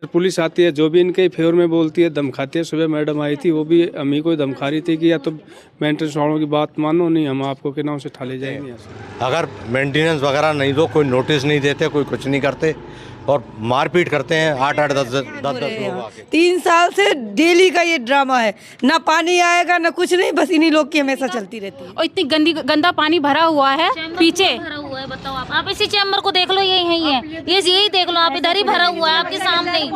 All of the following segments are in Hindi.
पुलिस आती है, जो भी इनके फेवर में बोलती है धमकाती है। सुबह मैडम आई थी, वो भी हमी को धमका रही थी कि या तो मेंटेनेंस वालों की बात मानो, नहीं हम आपको के नाम से ठा ले जाएंगे। अगर मेंटेनेंस वगैरह नहीं दो, कोई नोटिस नहीं देते, कोई कुछ नहीं करते और मारपीट करते हैं 8-8 10-10 लोग आके। 3 साल से डेली का ये ड्रामा है, ना पानी आएगा ना कुछ नहीं, बस इन्हीं लोग की हमेशा चलती रहती है। और इतनी गंदा पानी भरा हुआ है पीछे भरा हुआ है। बताओ आप इसी चैम्बर को देख लो, यही है ये, यही देख लो आप, इधर ही भरा हुआ है आपके सामने ही।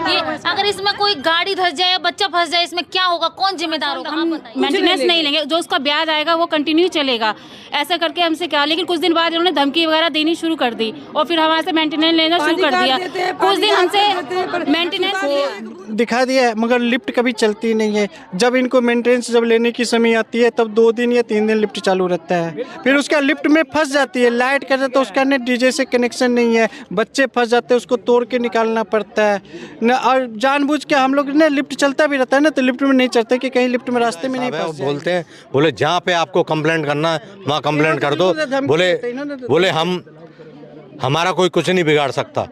ये अगर इसमें कोई गाड़ी धस जाए, बच्चा फंस जाए, इसमें क्या होगा, कौन जिम्मेदार होगा? आप बताइए। मेंटेनेंस नहीं लेंगे, जो उसका ब्याज आएगा वो कंटिन्यू चलेगा, ऐसा करके हमसे क्या। लेकिन कुछ दिन बाद इन्होंने धमकी वगैरह देनी शुरू कर दी और फिर हमारे से मेंटेनेंस लेना शुरू कर दिया। कुछ दिन हमसे मेंटेनेंस दिखा दिया है, मगर लिफ्ट कभी चलती नहीं है। जब इनको मेंटेनेंस जब लेने की समय आती है तब 2 दिन या 3 दिन लिफ्ट चालू रहता है, फिर उसका लिफ्ट में फंस जाती है। लाइट कर तो उसका नेट डीजे से कनेक्शन नहीं है, बच्चे फंस जाते हैं, उसको तोड़ के निकालना पड़ता है न। और जानबूझ के हम लोग ने लिफ्ट चलता भी रहता है ना, तो लिफ्ट में नहीं चढ़ते कि कहीं लिफ्ट में रास्ते में नहीं फंस जाए। बोलते हैं, बोले जहाँ पे आपको कंप्लेंट करना है वहाँ कंप्लेंट कर दो। बोले हमारा कोई कुछ नहीं बिगाड़ सकता,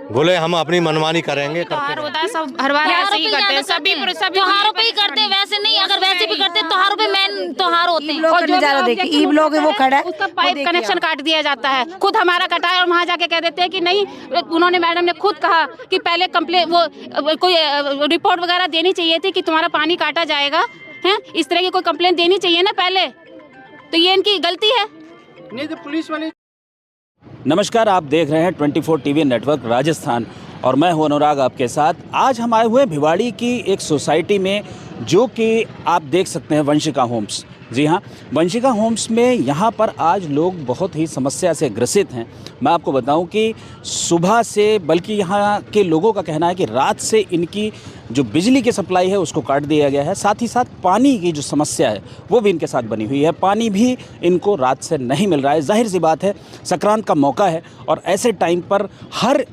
बोले हम अपनी मनमानी करेंगे। होता है सब, हर बार ऐसे ही करते हैं, सभी त्योहारों पे ही करते हैं, वैसे नहीं। अगर वैसे भी करते त्योहारों पे मेन त्योहार होते हैं। और जो देखिए लोग वो खड़ा है, उसका पाइप कनेक्शन काट दिया जाता है। खुद हमारा कटा है और वहाँ जाके कह देते हैं कि नहीं, उन्होंने मैडम ने खुद कहा कि पहले कंप्लेन वो कोई रिपोर्ट वगैरह देनी चाहिए थी कि तुम्हारा पानी काटा जाएगा है, इस तरह की कोई कंप्लेन देनी चाहिए ना पहले। तो ये इनकी गलती है। नहीं तो पुलिस वाले। नमस्कार, आप देख रहे हैं 24 टीवी नेटवर्क राजस्थान और मैं हूं अनुराग आपके साथ। आज हम आए हुए हैं भिवाड़ी की एक सोसाइटी में, जो कि आप देख सकते हैं वंशिका होम्स। जी हाँ, वंशिका होम्स में यहाँ पर आज लोग बहुत ही समस्या से ग्रसित हैं। मैं आपको बताऊं कि सुबह से, बल्कि यहाँ के लोगों का कहना है कि रात से इनकी जो बिजली की सप्लाई है उसको काट दिया गया है। साथ ही साथ पानी की जो समस्या है वो भी इनके साथ बनी हुई है। पानी भी इनको रात से नहीं मिल रहा है। जाहिर सी बात है, संक्रांत का मौका है और ऐसे टाइम पर हर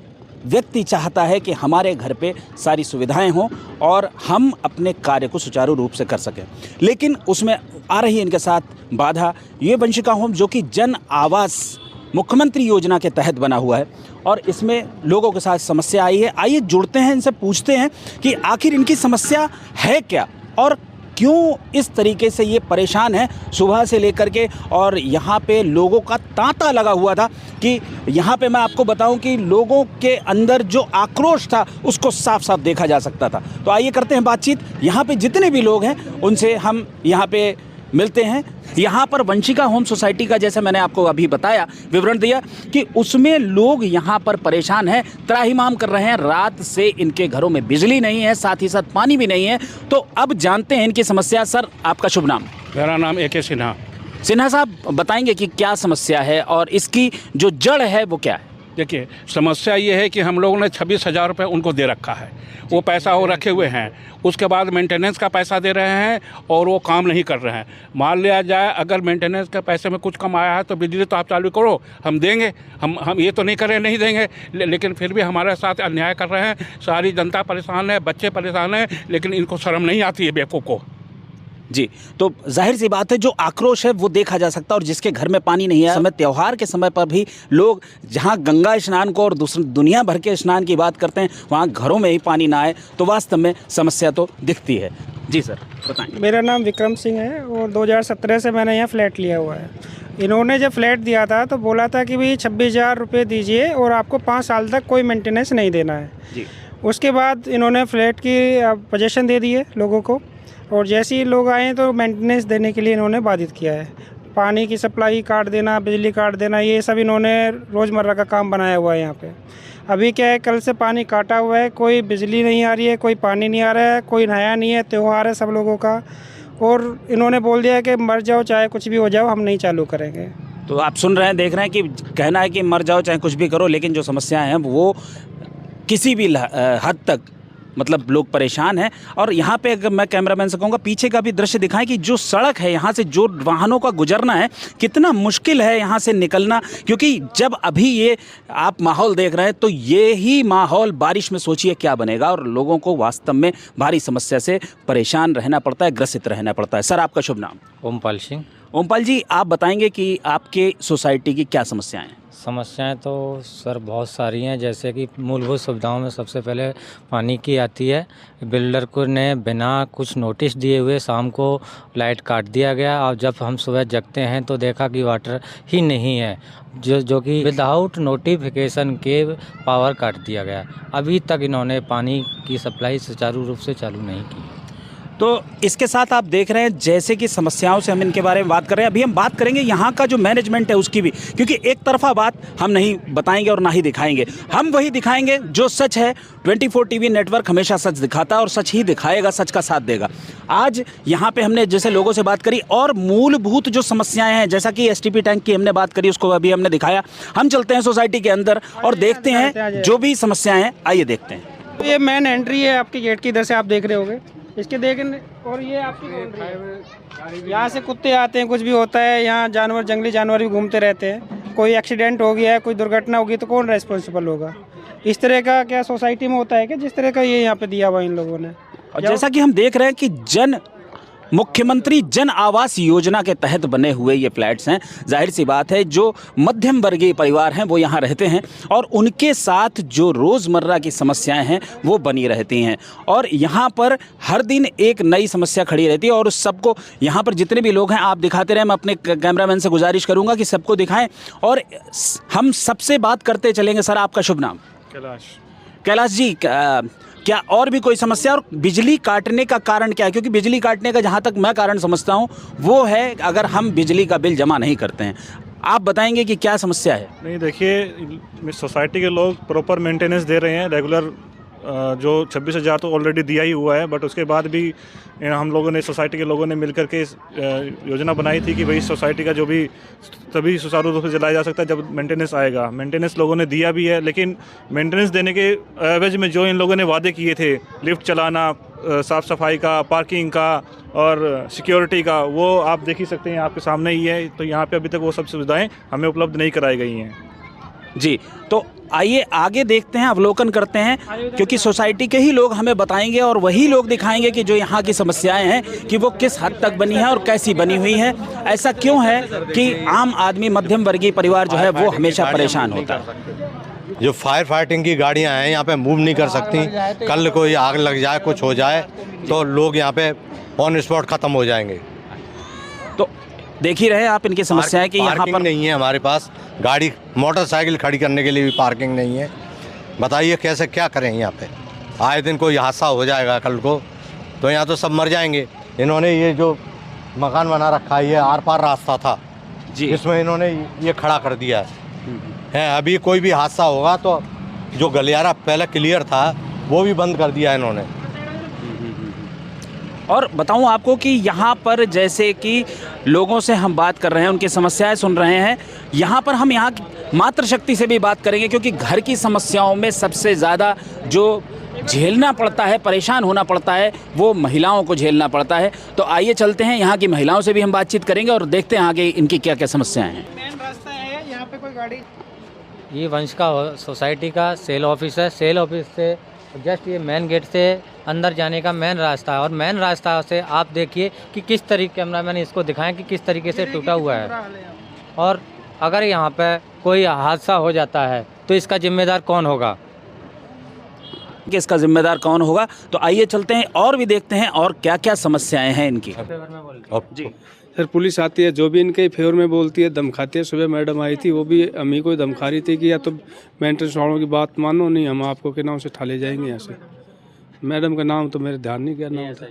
व्यक्ति चाहता है कि हमारे घर पे सारी सुविधाएं हों और हम अपने कार्य को सुचारू रूप से कर सकें, लेकिन उसमें आ रही है इनके साथ बाधा। ये वंशिका होम जो कि जन आवास मुख्यमंत्री योजना के तहत बना हुआ है और इसमें लोगों के साथ समस्या आई है। आइए जुड़ते हैं, इनसे पूछते हैं कि आखिर इनकी समस्या है क्या और क्यों इस तरीके से ये परेशान है सुबह से लेकर के। और यहाँ पे लोगों का तांता लगा हुआ था कि यहाँ पे मैं आपको बताऊं कि लोगों के अंदर जो आक्रोश था उसको साफ साफ देखा जा सकता था। तो आइए करते हैं बातचीत। यहाँ पे जितने भी लोग हैं उनसे हम यहाँ पे मिलते हैं। यहाँ पर वंशिका होम सोसाइटी का, जैसे मैंने आपको अभी बताया, विवरण दिया कि उसमें लोग यहाँ पर परेशान हैं, त्राहिमाम कर रहे हैं। रात से इनके घरों में बिजली नहीं है, साथ ही साथ पानी भी नहीं है। तो अब जानते हैं इनकी समस्या। सर, आपका शुभ नाम? मेरा नाम AK सिन्हा। सिन्हा साहब, बताएंगे कि क्या समस्या है और इसकी जो जड़ है वो क्या है? देखिए, समस्या ये है कि हम लोगों ने 26,000 रुपये उनको दे रखा है, वो पैसा वो रखे हुए हैं। उसके बाद मेंटेनेंस का पैसा दे रहे हैं और वो काम नहीं कर रहे हैं। मान लिया जाए अगर मेंटेनेंस के पैसे में कुछ कम आया है तो बिजली तो आप चालू करो, हम देंगे। हम ये तो नहीं करें नहीं देंगे, लेकिन फिर भी हमारे साथ अन्याय कर रहे हैं। सारी जनता परेशान है, बच्चे परेशान हैं, लेकिन इनको शर्म नहीं आती है बेवकूफ़ को। जी, तो जाहिर सी बात है जो आक्रोश है वो देखा जा सकता है। और जिसके घर में पानी नहीं है, समय त्यौहार के समय पर भी लोग जहां गंगा स्नान को और दूसरी दुनिया भर के स्नान की बात करते हैं, वहां घरों में ही पानी ना आए तो वास्तव में समस्या तो दिखती है। जी सर, बताएं। मेरा नाम विक्रम सिंह है और 2017 से मैंने यहाँ फ्लैट लिया हुआ है। इन्होंने जब फ्लैट दिया था तो बोला था कि भाई 26,000 रुपये दीजिए और आपको 5 साल तक कोई मेंटेनेंस नहीं देना है। जी। उसके बाद इन्होंने फ्लैट की पोजीशन दे दी है लोगों को, और जैसे ही लोग आए तो मेंटेनेंस देने के लिए इन्होंने बाधित किया है। पानी की सप्लाई काट देना, बिजली काट देना, ये सब इन्होंने रोज़मर्रा का काम बनाया हुआ है यहाँ पे। अभी क्या है, कल से पानी काटा हुआ है, कोई बिजली नहीं आ रही है, कोई पानी नहीं आ रहा है, कोई नया नहीं है, त्यौहार है सब लोगों का। और इन्होंने बोल दिया है कि मर जाओ चाहे कुछ भी हो जाओ, हम नहीं चालू करेंगे। तो आप सुन रहे हैं, देख रहे हैं कि कहना है कि मर जाओ चाहे कुछ भी करो, लेकिन जो समस्याएँ हैं वो किसी भी हद तक मतलब लोग परेशान हैं। और यहाँ पे अगर मैं कैमरामैन से कहूँगा पीछे का भी दृश्य दिखाएं कि जो सड़क है यहाँ से जो वाहनों का गुजरना है, कितना मुश्किल है यहाँ से निकलना। क्योंकि जब अभी ये आप माहौल देख रहे हैं तो ये ही माहौल बारिश में सोचिए क्या बनेगा। और लोगों को वास्तव में भारी समस्या से परेशान रहना पड़ता है, ग्रसित रहना पड़ता है। सर, आपका शुभ नाम? ओमपाल सिंह। ओमपाल जी, आप बताएंगे कि आपके सोसाइटी की क्या समस्याएँ हैं? समस्याएं तो सर बहुत सारी हैं, जैसे कि मूलभूत सुविधाओं में सबसे पहले पानी की आती है। बिल्डर को ने बिना कुछ नोटिस दिए हुए शाम को लाइट काट दिया गया, और जब हम सुबह जगते हैं तो देखा कि वाटर ही नहीं है, जो कि विदाउट नोटिफिकेशन के पावर काट दिया गया। अभी तक इन्होंने पानी की सप्लाई सुचारू रूप से चालू नहीं की। तो इसके साथ आप देख रहे हैं जैसे कि समस्याओं से हम इनके बारे में बात कर रहे हैं। अभी हम बात करेंगे यहाँ का जो मैनेजमेंट है उसकी भी, क्योंकि एक तरफा बात हम नहीं बताएंगे और ना ही दिखाएंगे। हम वही दिखाएंगे जो सच है। 24 टीवी नेटवर्क हमेशा सच दिखाता है और सच ही दिखाएगा, सच का साथ देगा। आज यहाँ पे हमने जैसे लोगों से बात करी और मूलभूत जो समस्याएं हैं, जैसा कि STP टैंक की हमने बात करी, उसको अभी हमने दिखाया। हम चलते हैं सोसाइटी के अंदर और देखते हैं जो भी समस्याएं हैं। आइए देखते हैं। ये मेन एंट्री है आपके गेट की, इधर से आप देख रहे होंगे इसके देखने, और ये आपकी बाउंड्री है। यहाँ से कुत्ते आते हैं, कुछ भी होता है, यहाँ जानवर, जंगली जानवर भी घूमते रहते हैं। कोई एक्सीडेंट हो गया है, कोई दुर्घटना होगी तो कौन रेस्पॉन्सिबल होगा? इस तरह का क्या सोसाइटी में होता है कि जिस तरह का ये यहाँ पे दिया हुआ इन लोगों ने? और जैसा कि हम देख रहे हैं कि मुख्यमंत्री जन आवास योजना के तहत बने हुए ये फ्लैट्स हैं। जाहिर सी बात है जो मध्यम वर्गीय परिवार हैं वो यहाँ रहते हैं और उनके साथ जो रोज़मर्रा की समस्याएं हैं वो बनी रहती हैं, और यहाँ पर हर दिन एक नई समस्या खड़ी रहती है। और उस सबको यहाँ पर जितने भी लोग हैं आप दिखाते रहें। मैं अपने कैमरामैन से गुजारिश करूँगा कि सबको दिखाएँ और हम सबसे बात करते चलेंगे। सर, आपका शुभ नाम? कैलाश जी, क्या और भी कोई समस्या? और बिजली काटने का कारण क्या है? क्योंकि बिजली काटने का जहाँ तक मैं कारण समझता हूँ वो है अगर हम बिजली का बिल जमा नहीं करते हैं। आप बताएंगे कि क्या समस्या है? नहीं, देखिए, सोसाइटी के लोग प्रॉपर मेंटेनेंस दे रहे हैं। रेगुलर जो 26,000 तो ऑलरेडी दिया ही हुआ है, बट उसके बाद भी हम लोगों ने, सोसाइटी के लोगों ने मिलकर के योजना बनाई थी कि भाई सोसाइटी का जो भी तभी सुचारू रूप से चलाया जा सकता है जब मेंटेनेंस आएगा। मेंटेनेंस लोगों ने दिया भी है, लेकिन मेंटेनेंस देने के एवज में जो इन लोगों ने वादे किए थे, लिफ्ट चलाना, साफ़ सफाई का, पार्किंग का और सिक्योरिटी का, वो आप देख ही सकते हैं, आपके सामने ही है। तो यहाँ पे अभी तक वो सब सुविधाएं हमें उपलब्ध नहीं कराई गई हैं। जी, तो आइए आगे देखते हैं, अवलोकन करते हैं, क्योंकि सोसाइटी के ही लोग हमें बताएंगे और वही लोग दिखाएंगे कि जो यहाँ की समस्याएं हैं कि वो किस हद तक बनी है और कैसी बनी हुई है। ऐसा क्यों है कि आम आदमी, मध्यम वर्गीय परिवार जो है वो हमेशा परेशान होता है। जो फायर फाइटिंग की गाड़ियाँ हैं यहाँ पे मूव नहीं कर सकती। कल कोई आग लग जाए, कुछ हो जाए तो लोग यहाँ पे ऑन स्पॉट ख़त्म हो जाएंगे। तो देख ही रहे आप इनकी समस्या है कि यहाँ पर नहीं है हमारे पास गाड़ी, मोटरसाइकिल खड़ी करने के लिए भी पार्किंग नहीं है। बताइए कैसे क्या करें? यहाँ पे आए दिन कोई हादसा हो जाएगा कल को, तो यहाँ तो सब मर जाएंगे। इन्होंने ये जो मकान बना रखा है, ये आर पार रास्ता था जी, इसमें इन्होंने ये खड़ा कर दिया है। अभी कोई भी हादसा होगा तो जो गलियारा पहले क्लियर था वो भी बंद कर दिया इन्होंने। और बताऊं आपको कि यहाँ पर जैसे कि लोगों से हम बात कर रहे हैं, उनकी समस्याएं सुन रहे हैं। यहाँ पर हम यहाँ मातृशक्ति से भी बात करेंगे, क्योंकि घर की समस्याओं में सबसे ज़्यादा जो झेलना पड़ता है, परेशान होना पड़ता है, वो महिलाओं को झेलना पड़ता है। तो आइए चलते हैं, यहाँ की महिलाओं से भी हम बातचीत करेंगे और देखते हैं आगे इनकी क्या क्या समस्याएँ हैं। मेन रास्ता है यहाँ पे कोई गाड़ी? ये वंश का सोसाइटी का सेल ऑफिस है। सेल ऑफिस से जस्ट ये मेन गेट से अंदर जाने का मेन रास्ता है, और मेन रास्ता से आप देखिए कि किस तरीके, कैमरामैन इसको दिखाएं कि किस तरीके से टूटा हुआ है। और अगर यहाँ पे कोई हादसा हो जाता है तो इसका जिम्मेदार कौन होगा? कि इसका जिम्मेदार कौन होगा? तो आइए चलते हैं और भी देखते हैं और क्या क्या समस्याएं हैं इनकी। जी सर, पुलिस आती है, जो भी इनके फेवर में बोलती है धमकाती है। सुबह मैडम आई थी, वो भी अम्मी को धमका रही थी कि या तो मेंटेनेंस वालों की बात मानो, नहीं हम आपको के नाम से उठा ले जाएंगे यहाँ से। मैडम का नाम तो मेरे ध्यान नहीं, क्या नाम था?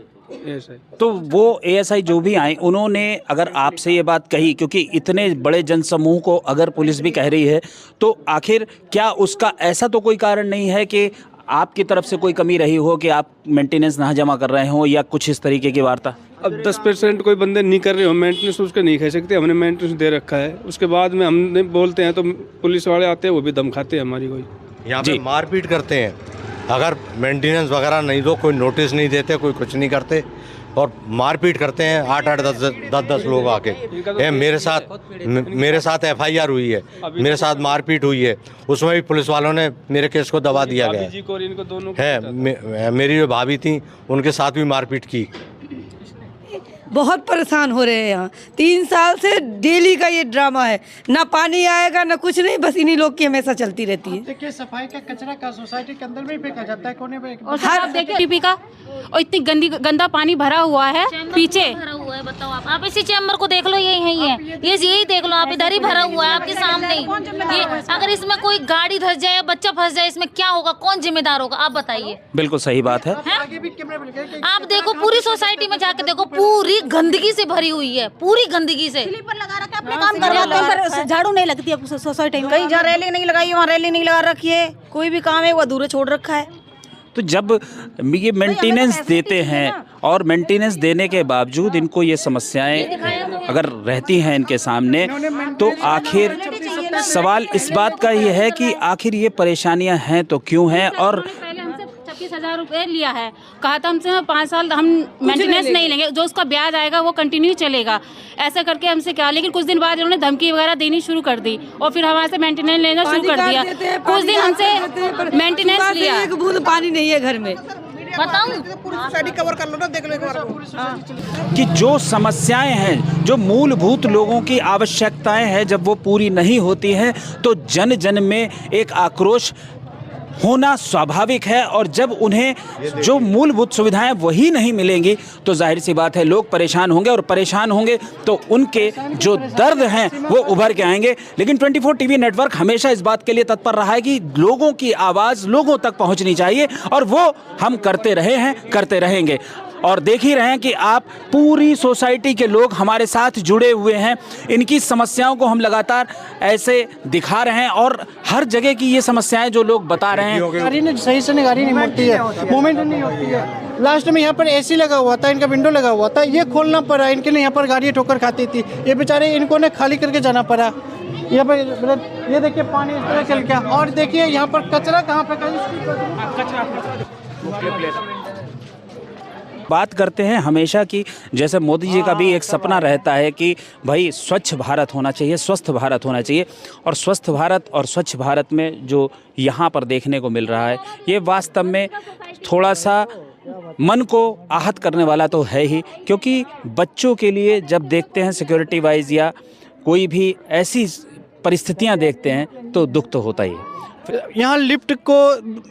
ASI। तो वो ASI जो भी आए, उन्होंने अगर आपसे ये बात कही, क्योंकि इतने बड़े जनसमूह को अगर पुलिस भी कह रही है, तो आखिर क्या उसका ऐसा तो कोई कारण नहीं है कि आपकी तरफ से कोई कमी रही हो कि आप मेंटेनेंस ना जमा कर रहे हो या कुछ इस तरीके की वार्ता? अब 10% कोई बंदे नहीं कर रहे हो मेंटेनेंस, उसका नहीं कह सकते। हमने मेंटेनेंस दे रखा है, उसके बाद में हमने बोलते हैं तो पुलिस वाले आते हैं, वो भी धमकाते हैं हमारी। कोई यहाँ पे मारपीट करते हैं, अगर मेंटेनेंस वगैरह नहीं दो, कोई नोटिस नहीं देते, कोई कुछ नहीं करते और मारपीट करते हैं। 8-8, 10-10 लोग आके मेरे साथ FIR हुई है, मेरे साथ मारपीट हुई है, उसमें भी पुलिस वालों ने मेरे केस को दबा दिया गया है। मेरी जो भाभी थी उनके साथ भी मारपीट की। बहुत परेशान हो रहे हैं यहाँ। 3 साल से डेली का ये ड्रामा है, ना पानी आएगा ना कुछ नहीं, बस इन्हीं लोग की हमेशा चलती रहती है। देखिए सफाई का कचरा का सोसाइटी के अंदर में ही फेंका जाता है कोने पे। और सर आप देखिए टीपी का और इतनी गंदा पानी भरा हुआ है पीछे भरा हुआ है। बताओ आप इसी चैम्बर को देख लो, यही है, ये यही देख लो आप, इधर ही भरा हुआ है आपके सामने। ये अगर इसमें कोई गाड़ी धस जाए या बच्चा फंस जाए, इसमें क्या होगा, कौन जिम्मेदार होगा, आप बताइए। बिल्कुल सही बात है। आप देखो पूरी सोसाइटी में जाके देखो, पूरी गंदगी से भरी हुई है, पूरी गंदगी से। अपने काम करवाते हैं पर झाड़ू नहीं लगती है सोसाइटी में। कहीं जहाँ रेलिंग नहीं लगाई वहाँ रेलिंग नहीं लगा रखी है, कोई भी काम है वो अधूरा छोड़ रखा है। तो जब ये मेंटेनेंस देते हैं और मेंटेनेंस देने के बावजूद इनको ये समस्याएं अगर रहती हैं इनके सामने, तो आखिर सवाल इस बात का ये है कि आखिर ये परेशानियां हैं तो क्यों हैं। और 26,000 रुपये लिया है, कहा था हमसे 5 साल हम मेंटेनेंस नहीं लेंगे, जो उसका ब्याज आएगा वो कंटिन्यू चलेगा, ऐसा करके हमसे क्या। लेकिन कुछ दिन बाद इन्होंने धमकी वगैरह देनी शुरू कर दी और फिर हमारे से मेंटेनेंस लेना शुरू कर दिया। कुछ दिन हमसे मेंटेनेंस लिया, एक बूंद पानी नहीं है घर में। कवर कर लो ना, देख लो एक बार कि जो समस्याएं हैं, जो मूलभूत लोगों की आवश्यकताएं हैं, जब वो पूरी नहीं होती हैं तो जन जन में एक आक्रोश होना स्वाभाविक है। और जब उन्हें जो मूलभूत सुविधाएं वही नहीं मिलेंगी तो जाहिर सी बात है लोग परेशान होंगे, और परेशान होंगे तो उनके जो दर्द हैं वो उभर के आएंगे। लेकिन 24 टीवी नेटवर्क हमेशा इस बात के लिए तत्पर रहा है कि लोगों की आवाज़ लोगों तक पहुंचनी चाहिए, और वो हम करते रहे हैं, करते रहेंगे। और देख ही रहे हैं कि आप पूरी सोसाइटी के लोग हमारे साथ जुड़े हुए हैं, इनकी समस्याओं को हम लगातार ऐसे दिखा रहे हैं, और हर जगह की ये समस्याएं जो लोग बता रहे हैं। गाड़ी ने सही से गाड़ी नहीं मुड़ती है, मूवमेंट नहीं होती है। लास्ट में यहाँ पर एसी लगा हुआ था, इनका विंडो लगा हुआ था, ये खोलना पड़ा इनके लिए। यहाँ पर गाड़ी ठोकर खाती थी, ये बेचारे इनको ने खाली करके जाना पड़ा। यहाँ पर ये देखिए पानी इस तरह चल गया, और देखिए यहाँ पर कचरा कहाँ फेंका। बात करते हैं हमेशा कि जैसे मोदी जी का भी एक सपना रहता है कि भाई स्वच्छ भारत होना चाहिए, स्वस्थ भारत होना चाहिए। और स्वस्थ भारत और स्वच्छ भारत में जो यहाँ पर देखने को मिल रहा है, ये वास्तव में थोड़ा सा मन को आहत करने वाला तो है ही, क्योंकि बच्चों के लिए जब देखते हैं सिक्योरिटी वाइज या कोई भी ऐसी परिस्थितियाँ देखते हैं तो दुख तो होता ही है। यहाँ लिफ्ट को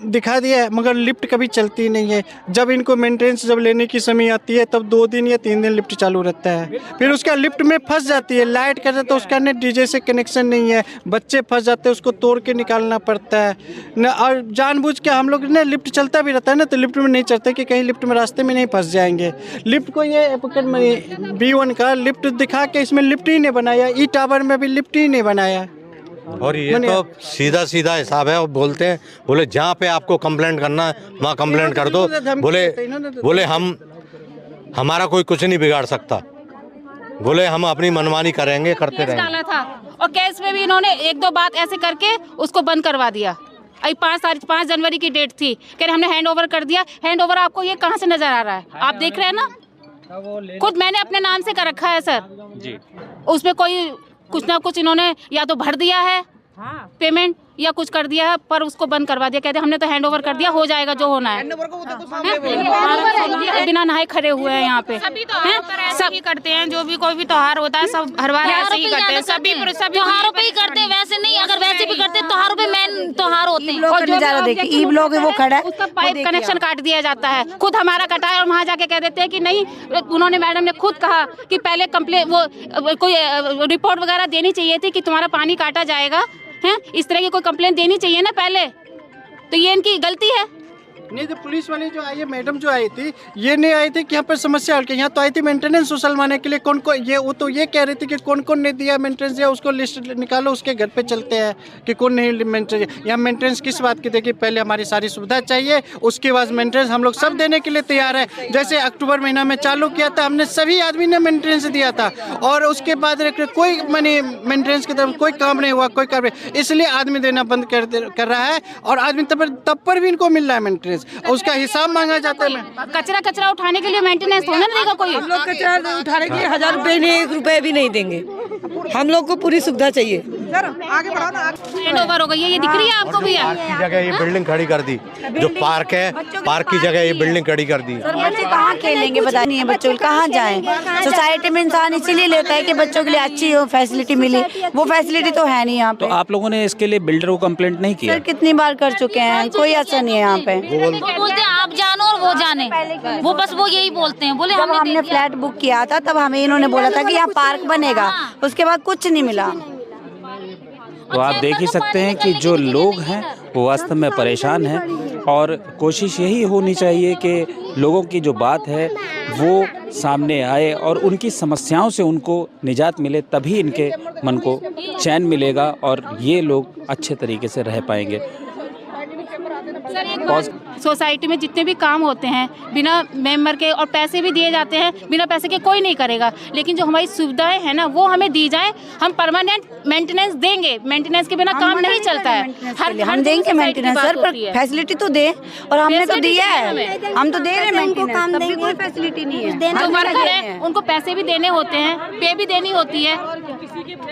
दिखा दिया है मगर लिफ्ट कभी चलती नहीं है। जब इनको मेंटेनेंस जब लेने की समय आती है तब 2 दिन या 3 दिन लिफ्ट चालू रहता है, फिर उसका लिफ्ट में फंस जाती है, लाइट कर जाता है, उसका ने डीजे से कनेक्शन नहीं है, बच्चे फंस जाते हैं, उसको तोड़ के निकालना पड़ता है न। और जानबूझ के हम लोग ने लिफ्ट चलता भी रहता है ना तो लिफ्ट में नहीं चढ़ते कि कहीं लिफ्ट में रास्ते में नहीं फंस जाएंगे। लिफ्ट को ये B1 का लिफ्ट दिखा के इसमें लिफ्ट ही नहीं बनाया, ई टावर में भी लिफ्ट ही नहीं बनाया। और ये तो सीधा सीधा हिसाब है। और बोलते हैं, बोले जहाँ पे आपको कंप्लेंट करना है वहाँ कंप्लेंट कर दो, बोले हमारा कोई कुछ नहीं बिगाड़ सकता, बोले हम अपनी मनमानी करेंगे, करते रहेंगे। डाला था और केस में भी इन्होंने 1-2 बात ऐसे करके उसको बंद करवा दिया। अभी 5 जनवरी की डेट थी, कह रहे हमने हैंड ओवर कर दिया। हैंड ओवर आपको ये कहाँ से नजर आ रहा है, आप देख रहे हैं ना, खुद मैंने अपने नाम से कर रखा है सर जी। उसमें कोई कुछ ना कुछ इन्होंने या तो भर दिया है पेमेंट या कुछ कर दिया है, पर उसको बंद करवा दिया। कहते हमने तो हैंड ओवर कर दिया, हो जाएगा जो होना है। बिना नहाए खड़े हुए हैं यहाँ पे। सब करते हैं, जो भी कोई भी त्योहार होता है सब हर बार ऐसे ही करते हैं, सभी त्योहारों पे ही करते हैं। वैसे नहीं, अगर वैसे भी करते त्योहारों पे मेन त्योहार होते हैं। और ई ब्लॉक वो खड़ा है, उसका पाइप कनेक्शन काट दिया जाता है, खुद हमारा कटा है, और वहाँ जाके कह देते हैं कि नहीं। उन्होंने मैडम ने खुद कहा कि पहले कंप्लेन वो कोई रिपोर्ट वगैरह देनी चाहिए थी कि तुम्हारा पानी काटा जाएगा, हैं इस तरह की कोई कंप्लेंट देनी चाहिए ना पहले, तो ये इनकी गलती है। नहीं तो पुलिस वाली जो आई है, मैडम जो आई थी, ये नहीं आई थी कि यहाँ पर समस्या हल के, यहाँ तो आई थी मेंटेनेंस उछलवाने के लिए। कौन ये वो तो ये कह रही थी कि कौन कौन ने दिया मेंटेनेंस दिया, उसको लिस्ट निकालो, उसके घर पे चलते हैं कि कौन नहीं मेंटेनेंस। यहाँ मेंटेनेंस किस बात की देखिए, पहले हमारी सारी सुविधा चाहिए, उसके बाद मेंटेनेंस हम लोग सब देने के लिए तैयार है। जैसे अक्टूबर महीना में चालू किया था, हमने सभी आदमी ने मेंटेनेंस दिया था, और उसके बाद कोई मेंटेनेंस की तरफ कोई काम नहीं हुआ, कोई काम नहीं, इसलिए आदमी देना बंद कर रहा है। और आदमी तब पर भी इनको मिल रहा है मेंटेनेंस, उसका हिसाब मांगा जाता है। कचरा उठाने के लिए मेंटेनेंस होना देगा कोई। हम लोग कचरा उठाने के लिए 1000 रुपए नहीं, 1 रुपए भी नहीं देंगे। हम लोग को पूरी सुविधा चाहिए। आगे बढ़ाओ ना। हैंड ओवर हो गई है, ये दिख रही है आपको भैया? जगह ये बिल्डिंग खड़ी कर दी, जो पार्क है पार्क की जगह ये बिल्डिंग खड़ी कर दी। सर बच्चे कहाँ खेलेंगे पता नहीं है, बच्चों कहाँ जाएं। सोसाइटी में इंसान इसीलिए लेता है कि बच्चों के लिए अच्छी हो, फैसिलिटी मिले, वो फैसिलिटी तो है नहीं यहाँ पे। तो आप लोगों ने इसके लिए बिल्डर को कंप्लेंट नहीं किया? सर कितनी बार कर चुके हैं, कोई असर नहीं है यहाँ पे। वो बोलते हैं आप जानो और वो जाने, वो बस वो यही बोलते हैं। बोले जब हमने फ्लैट बुक किया था तब हमें इन्होंने बोला था कि यहाँ पार्क बनेगा, उसके बाद कुछ नहीं मिला। तो आप देख ही सकते हैं कि जो लोग हैं वो वास्तव में परेशान हैं और कोशिश यही होनी चाहिए कि लोगों की जो बात है वो सामने आए और उनकी समस्याओं से उनको निजात मिले, तभी इनके मन को चैन मिलेगा और ये लोग अच्छे तरीके से रह पाएंगे। सर एक बात, सोसाइटी में जितने भी काम होते हैं बिना मेंबर के और पैसे भी दिए जाते हैं, बिना पैसे के कोई नहीं करेगा, लेकिन जो हमारी सुविधाएं हैं ना वो हमें दी जाए। हम परमानेंट मेंटेनेंस देंगे, मेंटेनेंस के बिना काम नहीं चलता है। हम देंगे मेंटेनेंस सर, पर फैसिलिटी तो दे, और हमने तो दिया है, हम तो दे रहे हैं मेंटेनेंस, तब भी कोई फैसिलिटी नहीं है। जो वर्कर है उनको पैसे भी देने होते हैं, पे भी देनी होती है।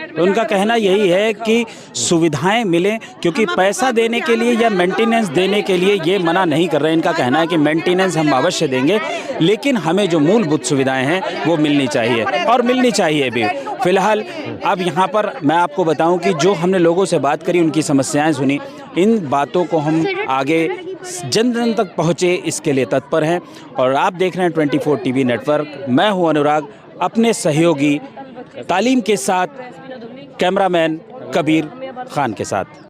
तो उनका कहना यही है कि सुविधाएं मिलें, क्योंकि पैसा देने के लिए या मेंटेनेंस देने के लिए ये मना नहीं कर रहे हैं। इनका कहना है कि मेंटेनेंस हम अवश्य देंगे, लेकिन हमें जो मूलभूत सुविधाएं हैं वो मिलनी चाहिए और मिलनी चाहिए भी। फिलहाल अब यहाँ पर मैं आपको बताऊं कि जो हमने लोगों से बात करी, उनकी समस्याएं सुनी, इन बातों को हम आगे जन जन तक पहुँचे इसके लिए तत्पर हैं। और आप देख रहे हैं 24 टीवी नेटवर्क। मैं हूँ अनुराग, अपने सहयोगी तालीम के साथ, कैमरामैन कबीर खान के साथ।